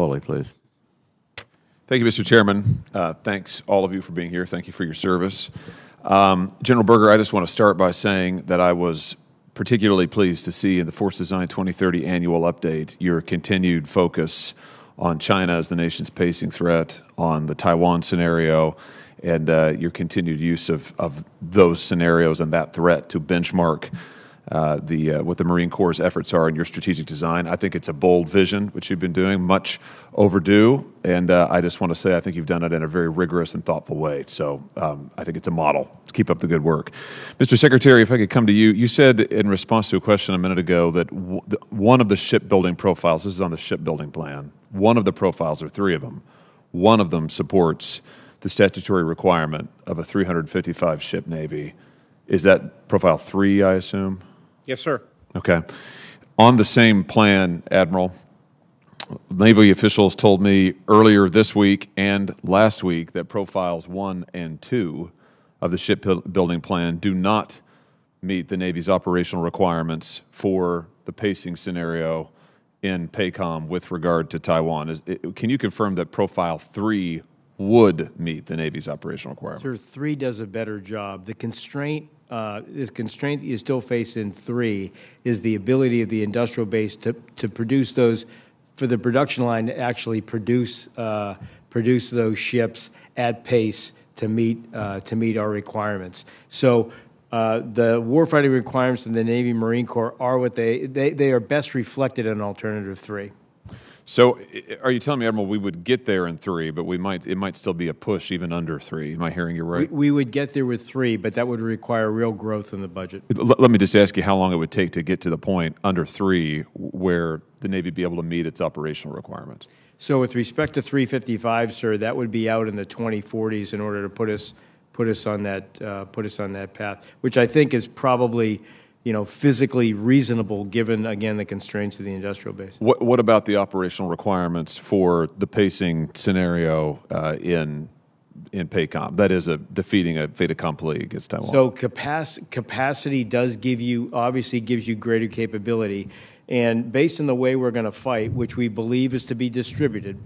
Hawley, please. Thank you, Mr. Chairman. Thanks, all of you, for being here. Thank you for your service. General Berger, I just want to start by saying that I was particularly pleased to see in the Force Design 2030 annual update your continued focus on China as the nation's pacing threat, on the Taiwan scenario, and your continued use of those scenarios and that threat to benchmark what the Marine Corps' efforts are in your strategic design. I think it's a bold vision, which you've been doing, much overdue, and I just want to say I think you've done it in a very rigorous and thoughtful way. So I think it's a model. Keep up the good work. Mr. Secretary, if I could come to you, you said in response to a question a minute ago that one of the shipbuilding profiles, this is on the shipbuilding plan, one of the profiles, or three of them, one of them supports the statutory requirement of a 355 ship Navy. Is that profile 3, I assume? Yes, sir. Okay. On the same plan, Admiral, Navy officials told me earlier this week and last week that profiles 1 and 2 of the shipbuilding plan do not meet the Navy's operational requirements for the pacing scenario in PACOM with regard to Taiwan. Can you confirm that profile 3 would meet the Navy's operational requirements? Sir, 3 does a better job. The constraint you still face in 3 is the ability of the industrial base to produce those, for the production line to actually produce those ships at pace to meet our requirements. So the warfighting requirements in the Navy Marine Corps are what they are best reflected in Alternative 3. So are you telling me, Admiral, we would get there in 3, but it might still be a push even under 3? Am I hearing you right? We would get there with 3, but that would require real growth in the budget. Let me just ask you how long it would take to get to the point under 3 where the Navy would be able to meet its operational requirements. So with respect to 355, sir, that would be out in the 2040s in order to put us on that path, which I think is probably, physically reasonable given, again, the constraints of the industrial base. What about the operational requirements for the pacing scenario in PACOM? That is defeating a fait accompli against Taiwan. So capacity does obviously gives you greater capability. And based on the way we're going to fight, which we believe is to be distributed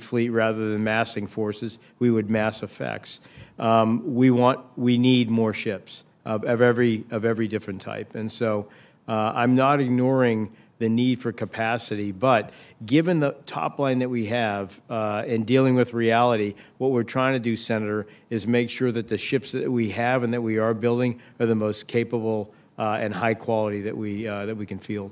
fleet rather than massing forces, we would mass effects. We need more ships of every different type, and so I'm not ignoring the need for capacity, but given the top line that we have and dealing with reality, what we're trying to do, Senator, is make sure that the ships that we have and that we are building are the most capable and high quality that we can field.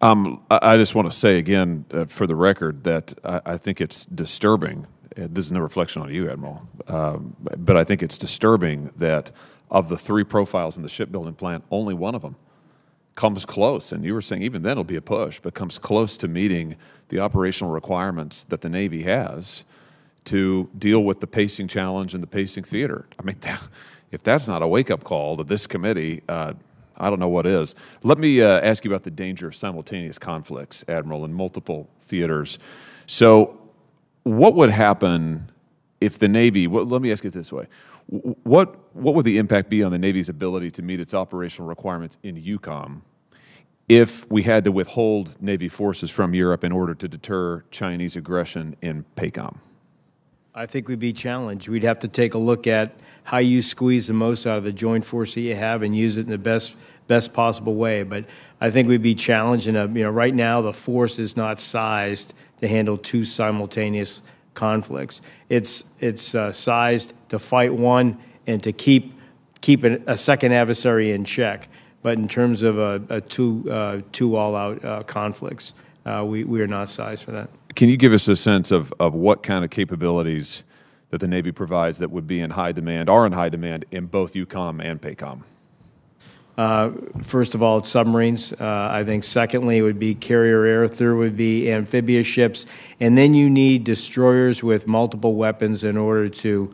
I just want to say again, for the record, that I think it's disturbing. This is no reflection on you, Admiral, but I think it's disturbing that of the 3 profiles in the shipbuilding plan, only one of them comes close. And you were saying even then it'll be a push, but comes close to meeting the operational requirements that the Navy has to deal with the pacing challenge and the pacing theater. I mean, if that's not a wake-up call to this committee, I don't know what is. Let me ask you about the danger of simultaneous conflicts, Admiral, in multiple theaters. So what would happen if the Navy, let me ask it this way, what would the impact be on the Navy's ability to meet its operational requirements in EUCOM if we had to withhold Navy forces from Europe in order to deter Chinese aggression in PACOM? I think we'd be challenged. We'd have to take a look at how you squeeze the most out of the joint force that you have and use it in the best possible way. But I think we'd be challenged. Right now the force is not sized to handle 2 simultaneous conflicts. It's sized to fight one and to keep a second adversary in check. But in terms of two all-out conflicts, we are not sized for that. Can you give us a sense of what kind of capabilities that the Navy provides that would be in high demand, are in high demand in both EUCOM and PACOM? First of all, it's submarines. I think secondly, it would be carrier air. Third would be amphibious ships. And then you need destroyers with multiple weapons in order to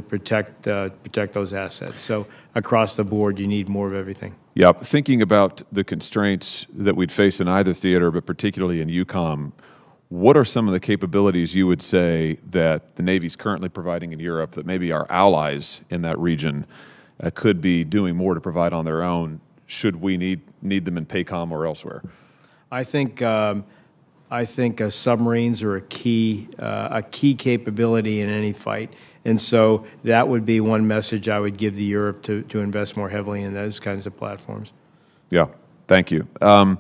protect those assets. So across the board, you need more of everything. Yep. Thinking about the constraints that we'd face in either theater, but particularly in EUCOM, what are some of the capabilities you would say that the Navy's currently providing in Europe that maybe our allies in that region could be doing more to provide on their own should we need them in PACOM or elsewhere? I think I think submarines are a key capability in any fight. And so that would be one message I would give to Europe to invest more heavily in those kinds of platforms. Yeah, thank you. In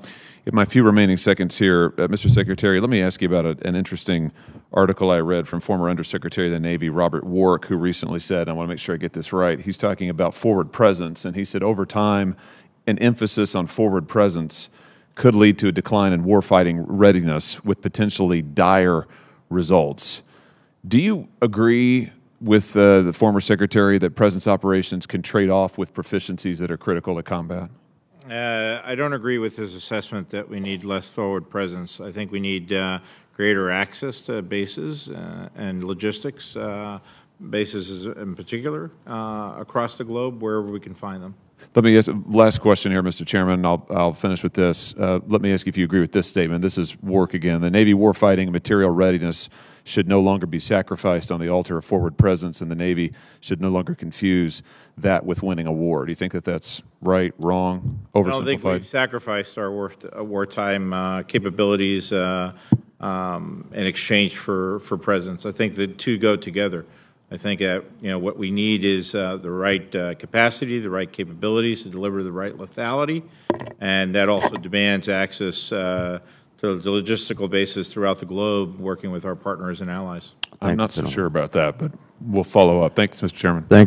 my few remaining seconds here, Mr. Secretary, let me ask you about an interesting article I read from former Undersecretary of the Navy, Robert Warwick, who recently said, I want to make sure I get this right, he's talking about forward presence, and he said over time, an emphasis on forward presence could lead to a decline in warfighting readiness with potentially dire results. Do you agree with the former Secretary that presence operations can trade off with proficiencies that are critical to combat? I don't agree with his assessment that we need less forward presence. I think we need greater access to bases and logistics, bases in particular, across the globe, wherever we can find them. Let me ask, last question here, Mr. Chairman, I'll finish with this. Let me ask you if you agree with this statement. This is Warwick again. The Navy warfighting material readiness should no longer be sacrificed on the altar of forward presence, and the Navy should no longer confuse that with winning a war. Do you think that that's right, wrong, oversimplified? I don't think we've sacrificed our wartime capabilities in exchange for presence. I think the two go together. I think what we need is the right capacity, the right capabilities to deliver the right lethality, and that also demands access to the logistical bases throughout the globe, working with our partners and allies. I'm not so sure about that, but we'll follow up. Thanks, Mr. Chairman. Thank